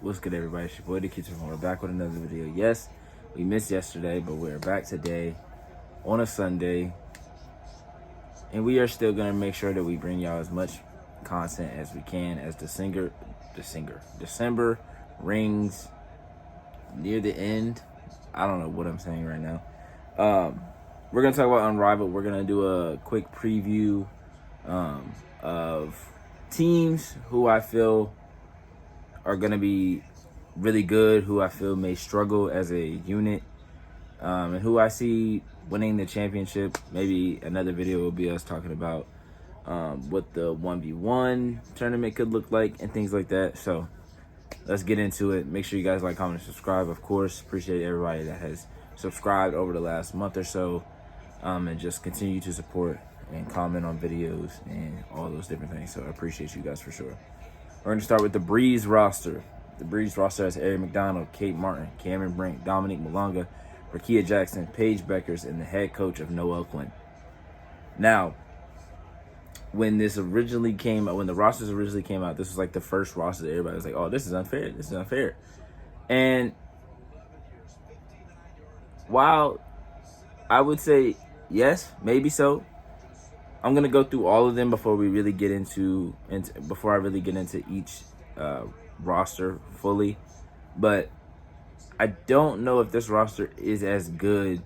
What's good, everybody? It's your boy, the Kitchen. We're back with another video. Yes, we missed yesterday, but we're back today on a Sunday. And we are still going to make sure that we bring y'all as much content as we can as December rings near the end. I don't know what I'm saying right now. We're going to talk about Unrivaled. We're going to do a quick preview of teams who I feel are going to be really good, who I feel may struggle as a unit, and who I see winning the championship. Maybe another video will be us talking about what the 1v1 tournament could look like and things like that. So let's get into it. Make sure you guys like, comment, and subscribe. Of course, appreciate everybody that has subscribed over the last month or so, and just continue to support and comment on videos and all those different things. So I appreciate you guys for sure. We're going to start with the Breeze roster. The Breeze roster has Eric McDonald, Kate Martin, Cameron Brink, Dominique Malonga, Rakia Jackson, Paige Beckers, and the head coach of Noel Quinn. Now, when the rosters originally came out, this was like the first roster that everybody was like, oh, this is unfair. This is unfair. And while I would say yes, maybe so, I'm gonna go through all of them before we really get into before I really get into each roster fully. But I don't know if this roster is as good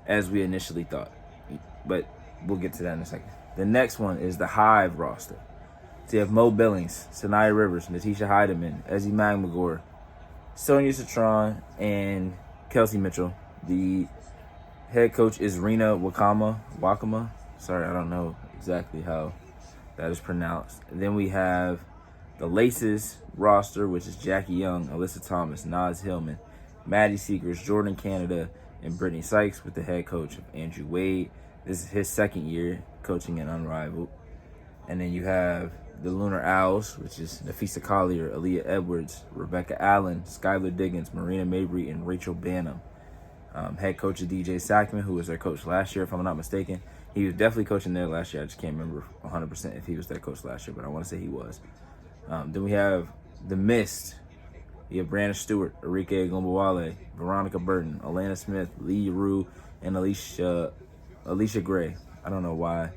as we initially thought. But we'll get to that in a second. The next one is the Hive roster. So you have Mo Billings, Sanaya Rivers, Natisha Heidemann, Ezzy Magmagor, Sonia Citron, and Kelsey Mitchell. The head coach is Rena Wakama. Sorry, I don't know exactly how that is pronounced. And then we have the Laces roster, which is Jackie Young, Alyssa Thomas, Naz Hillman, Maddie Seekers, Jordan Canada, and Brittany Sykes, with the head coach of Andrew Wade. This is his second year coaching in Unrivaled. And then you have the Lunar Owls, which is Nafisa Collier, Aaliyah Edwards, Rebecca Allen, Skylar Diggins, Marina Mabry, and Rachel Banham. Head coach of DJ Sackman, who was their coach last year, if I'm not mistaken. He was definitely coaching there last year. I just can't remember 100% if he was their coach last year, but I want to say he was. Then we have the Mist. We have Brandon Stewart, Enrique Gumbawale, Veronica Burton, Alana Smith, Lee Rue, and Alicia Gray. I don't know why.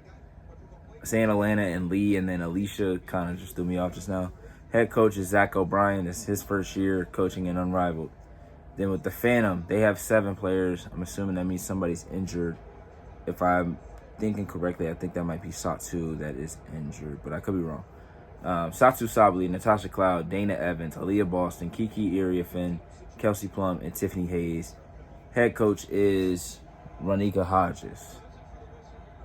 Saying Alana and Lee and then Alicia kind of just threw me off just now. Head coach is Zach O'Brien. It's his first year coaching in Unrivaled. Then with the Phantom, they have 7 players. I'm assuming that means somebody's injured. If I'm thinking correctly, I think that might be Satu that is injured, but I could be wrong. Satu Sabli, Natasha Cloud, Dana Evans, Aaliyah Boston, Kiki Iriafin, Kelsey Plum, and Tiffany Hayes. Head coach is Ronika Hodges.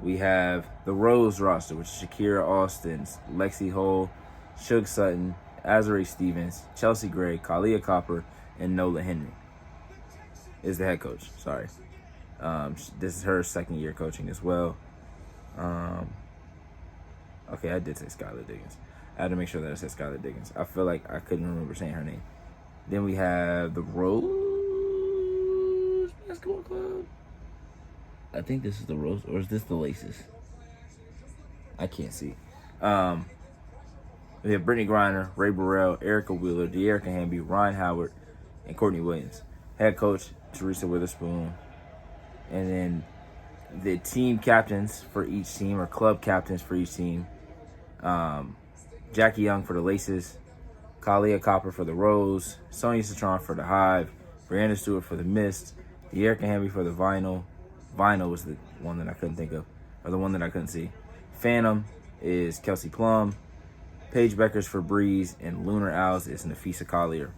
We have the Rose roster, which is Shakira Austin, Lexi Hull, Shug Sutton, Azare Stevens, Chelsea Gray, Kalia Copper, and Nola Henry is the head coach. Sorry. This is her second year coaching as well. Okay, I did say Skylar Diggins. I had to make sure that I said Skylar Diggins. I feel like I couldn't remember saying her name. Then we have the Rose Basketball Club. I think this is the Rose, or is this the Laces? I can't see. We have Brittany Griner, Ray Burrell, Erica Wheeler, De'Erica Hamby, Ryan Howard, and Courtney Williams. Head coach, Teresa Witherspoon. And then the team captains for each team, or club captains for each team. Jackie Young for the Laces, Kalia Copper for the Rose, Sonia Citron for the Hive, Brianna Stewart for the Mist, De'Erica Hamby for the Vinyl. Vinyl was the one that I couldn't think of, or the one that I couldn't see. Phantom is Kelsey Plum, Paige Beckers for Breeze, and Lunar Owls is Nafisa Collier.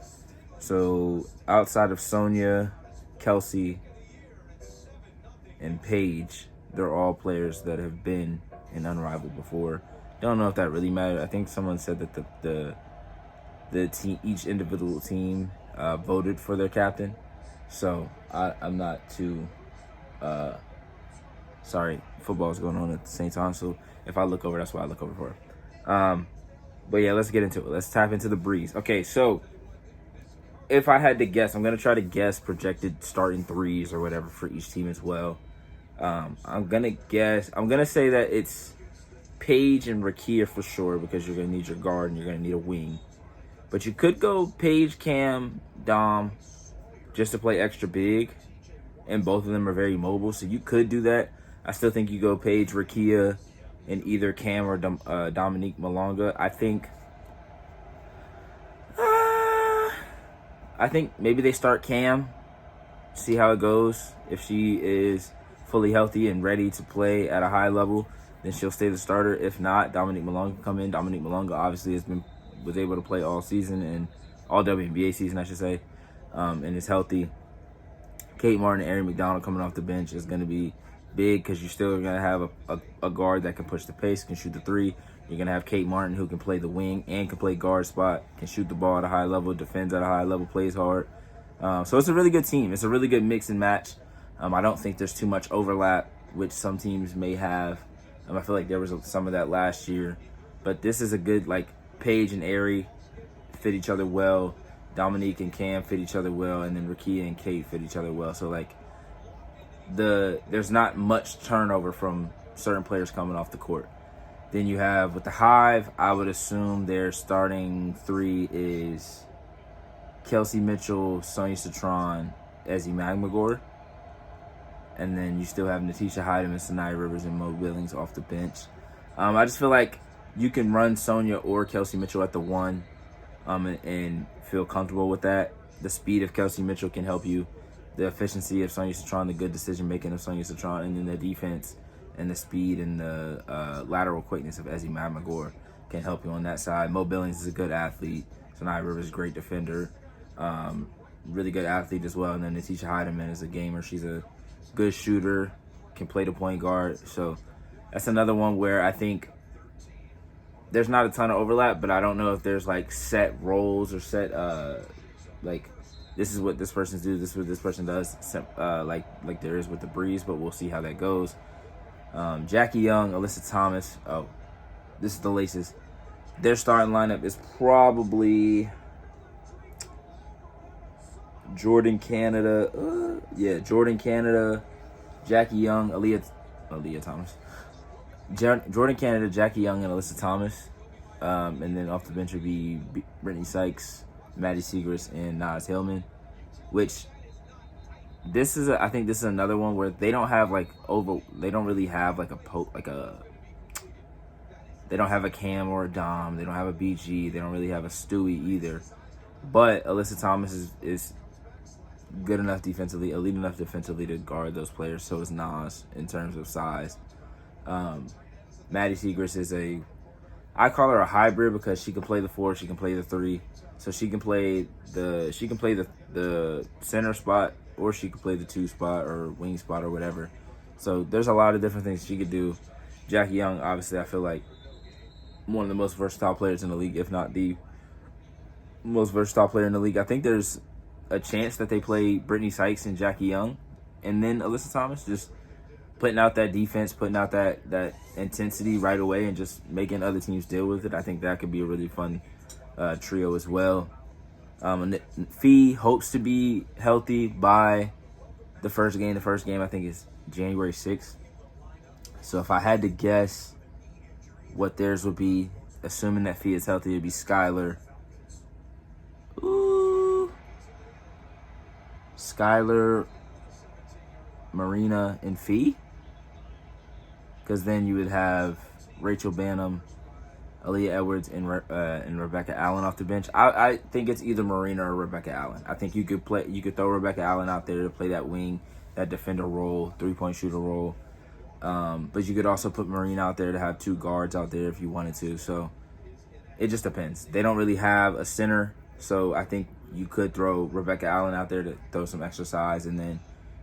So outside of Sonia, Kelsey, and Paige, they're all players that have been in Unrivaled before. Don't know if that really mattered. I think someone said that the team, each individual team, voted for their captain. So I'm not too sorry. Football's going on at the same time, so if I look over, that's why I look over for. But yeah, let's get into it. Let's tap into the Breeze. Okay, so if I had to guess, I'm gonna try to guess projected starting threes or whatever for each team as well. I'm gonna say that it's Paige and Rakia for sure, because you're going to need your guard and you're going to need a wing. But you could go Paige, Cam, Dom, just to play extra big. And both of them are very mobile, so you could do that. I still think you go Paige, Rakia, and either Cam or Dominique Malonga. I think maybe they start Cam, see how it goes. If she is fully healthy and ready to play at a high level, then she'll stay the starter. If not, Dominique Malonga can come in. Dominique Malonga obviously was able to play all season and all WNBA season, I should say, and is healthy. Kate Martin and Erin McDonald coming off the bench is going to be big because you're still going to have a guard that can push the pace, can shoot the three. You're going to have Kate Martin who can play the wing and can play guard spot, can shoot the ball at a high level, defends at a high level, plays hard. So it's a really good team. It's a really good mix and match. I don't think there's too much overlap, which some teams may have. I feel like there was some of that last year. But this is a good, like, Paige and Ari fit each other well. Dominique and Cam fit each other well. And then Rakia and Kate fit each other well. So, like, there's not much turnover from certain players coming off the court. Then you have, with the Hive, I would assume their starting three is Kelsey Mitchell, Sonia Citron, Ezzy Magmagor. And then you still have Natisha Hyden and Sanaya Rivers and Mo Billings off the bench. I just feel like you can run Sonia or Kelsey Mitchell at the one and feel comfortable with that. The speed of Kelsey Mitchell can help you. The efficiency of Sonia Citron, the good decision-making of Sonia Citron, and then the defense and the speed and the lateral quickness of Ezzy Magmagor can help you on that side. Mo Billings is a good athlete. Sanaya Rivers is a great defender. Really good athlete as well. And then Natisha Heidemann is a gamer. She's a good shooter, can play the point guard. So that's another one where I think there's not a ton of overlap, but I don't know if there's like set roles or set like this is what this person's do, this is what this person does, like there is with the Breeze, but we'll see how that goes. Jackie Young, Alyssa Thomas. Oh, this is the Laces. Their starting lineup is probably Jordan Canada. Jordan Canada, Jackie Young, Aaliyah Thomas. Jordan Canada, Jackie Young, and Alyssa Thomas. And then off the bench would be Brittany Sykes, Maddie Segrist, and Naz Hillman. Which I think this is another one where they don't have they don't really have they don't have a Cam or a Dom, they don't have a BG, they don't really have a Stewie either. But Alyssa Thomas is good enough defensively, elite enough defensively to guard those players. So is Naz in terms of size. Maddie Segrist I call her a hybrid because she can play the 4, she can play the 3. So she can play the center spot, or she could play the 2 spot or wing spot or whatever. So there's a lot of different things she could do. Jackie Young, obviously, I feel like one of the most versatile players in the league, if not the most versatile player in the league. I think there's a chance that they play Brittany Sykes and Jackie Young and then Alyssa Thomas, just putting out that defense, putting out that intensity right away and just making other teams deal with it. I think that could be a really fun trio as well. Fee hopes to be healthy by the first game. The first game, I think, is January 6th. So if I had to guess what theirs would be, assuming that Fee is healthy, it would be Skylar. Skylar, Marina, and Fee. Because then you would have Rachel Banham, Aaliyah Edwards, and Rebecca Allen off the bench. I think it's either Marina or Rebecca Allen. I think you could throw Rebecca Allen out there to play that wing, that defender role, 3-point shooter role. But you could also put Marina out there to have 2 guards out there if you wanted to. So it just depends. They don't really have a center, so I think you could throw Rebecca Allen out there to throw some extra size, and then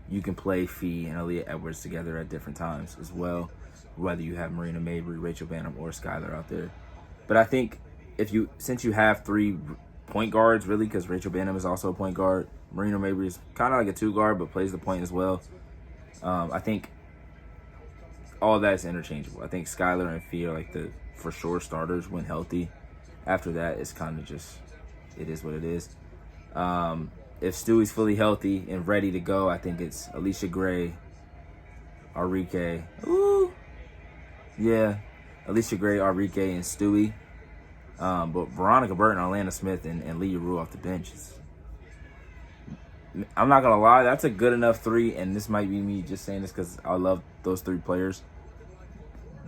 you can play Fee and Aaliyah Edwards together at different times as well, whether you have Marina Mabry, Rachel Banham, or Skylar out there. But I think since you have 3 point guards, really, because Rachel Banham is also a point guard, Marina Mabry is kind of like a 2 guard, but plays the point as well. I think all that is interchangeable. I think Skylar and Fee are like the for sure starters when healthy. After that, it's kind of just, it is what it is. If Stewie's fully healthy and ready to go, I think it's Alicia Gray, Arike. Alicia Gray, Arike, and Stewie. But Veronica Burton, Alana Smith, and Leah Rue off the bench I'm not gonna lie, that's a good enough three, and this might be me just saying this because I love those three players.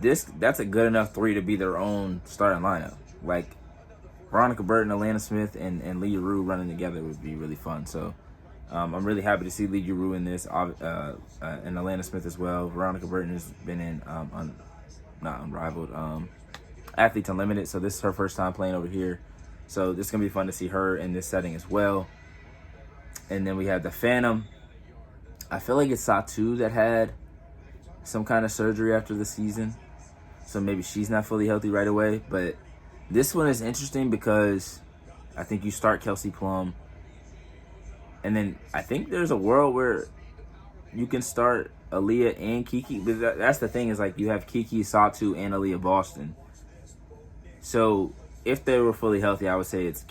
That's a good enough three to be their own starting lineup. Like Veronica Burton, Alana Smith, and Leah Rue running together would be really fun. So I'm really happy to see Leah Rue in this, and Alana Smith as well. Veronica Burton has been in not Unrivaled, Athletes Unlimited. So this is her first time playing over here. So this is gonna be fun to see her in this setting as well. And then we have the Phantom. I feel like it's Satu that had some kind of surgery after the season. So maybe she's not fully healthy right away. But this one is interesting because I think you start Kelsey Plum. And then I think there's a world where you can start Aaliyah and Kiki. But that's the thing is like you have Kiki, Satu, and Aaliyah Boston. So if they were fully healthy, I would say it's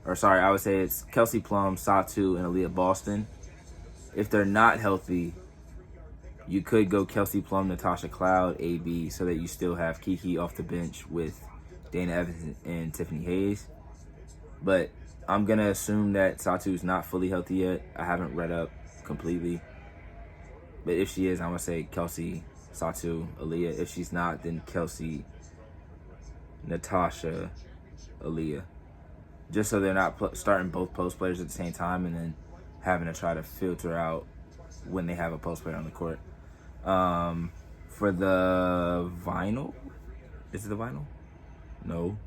I would say it's Kelsey Plum, Satu, and Aaliyah Boston. If they're not healthy, you could go Kelsey Plum, Natasha Cloud, AB, so that you still have Kiki off the bench with Dana Evans and Tiffany Hayes. But I'm going to assume that Satu's not fully healthy yet. I haven't read up completely. But if she is, I'm going to say Kelsey, Satu, Aaliyah. If she's not, then Kelsey, Natasha, Aaliyah. Just so they're not starting both post players at the same time and then having to try to filter out when they have a post player on the court. For the vinyl, is it the vinyl? No.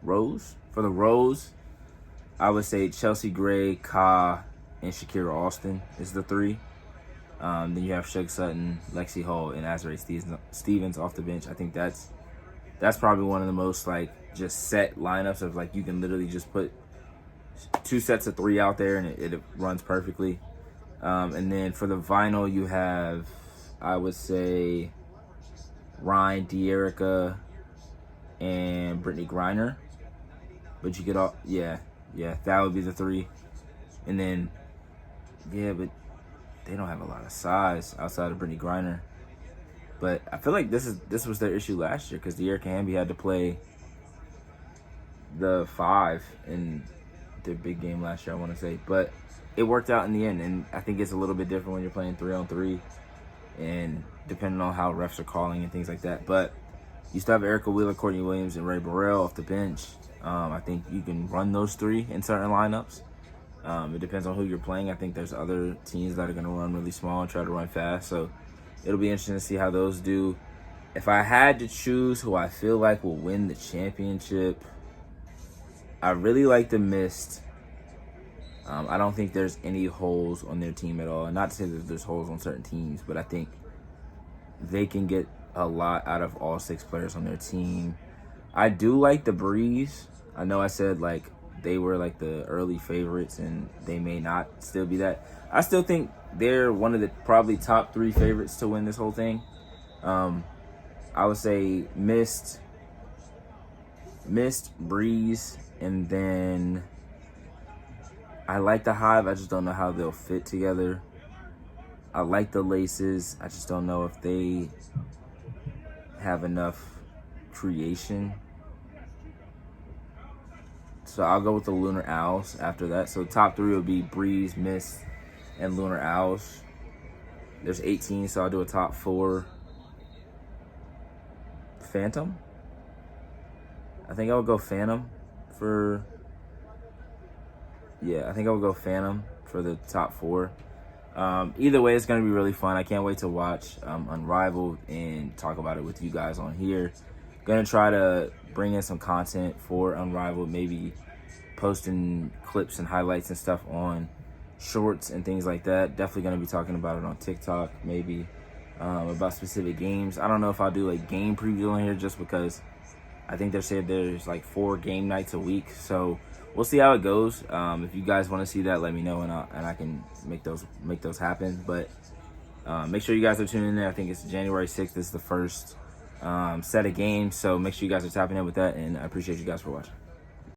Rose? For the Rose, I would say Chelsea Gray, Ka, and Shakira Austin is the three. Then you have Shug Sutton, Lexi Hall, and Azrae Stevens off the bench. I think that's probably one of the most like just set lineups of like you can literally just put two sets of three out there and it runs perfectly. And then for the vinyl, you have, I would say, Ryan, De'Erica, and Brittany Griner. But you could all, yeah, that would be the three. And then, but they don't have a lot of size outside of Brittany Griner. But I feel like this was their issue last year because De'Erica Hamby had to play the 5 in their big game last year, I want to say. But it worked out in the end, and I think it's a little bit different when you're playing 3-on-3 and depending on how refs are calling and things like that. But you still have Erica Wheeler, Courtney Williams, and Ray Burrell off the bench. I think you can run those three in certain lineups. It depends on who you're playing. I think there's other teams that are going to run really small and try to run fast. So it'll be interesting to see how those do. If I had to choose who I feel like will win the championship, I really like the Mist. I don't think there's any holes on their team at all. And not to say that there's holes on certain teams, but I think they can get a lot out of all 6 players on their team. I do like the Breeze. I know I said like they were like the early favorites and they may not still be that. I still think they're one of the probably top 3 favorites to win this whole thing. I would say Mist, Breeze, and then I like the Hive. I just don't know how they'll fit together. I like the Laces. I just don't know if they have enough creation. So I'll go with the Lunar Owls after that. So top 3 would be Breeze, Mist, and Lunar Owls. There's 18, so I'll do a top 4. Phantom? I think I would go Phantom for... Yeah, I think I would go Phantom for the top 4. Either way, it's going to be really fun. I can't wait to watch Unrivaled and talk about it with you guys on here. Going to try to bring in some content for Unrivaled, maybe posting clips and highlights and stuff on shorts and things like that. Definitely going to be talking about it on TikTok, maybe about specific games. I don't know if I'll do a game preview on here just because I think they said there's like 4 game nights a week. So we'll see how it goes. If you guys want to see that, let me know and I can make those happen. But make sure you guys are tuning in. I think it's January 6th. This is the first set of games. So make sure you guys are tapping in with that. And I appreciate you guys for watching.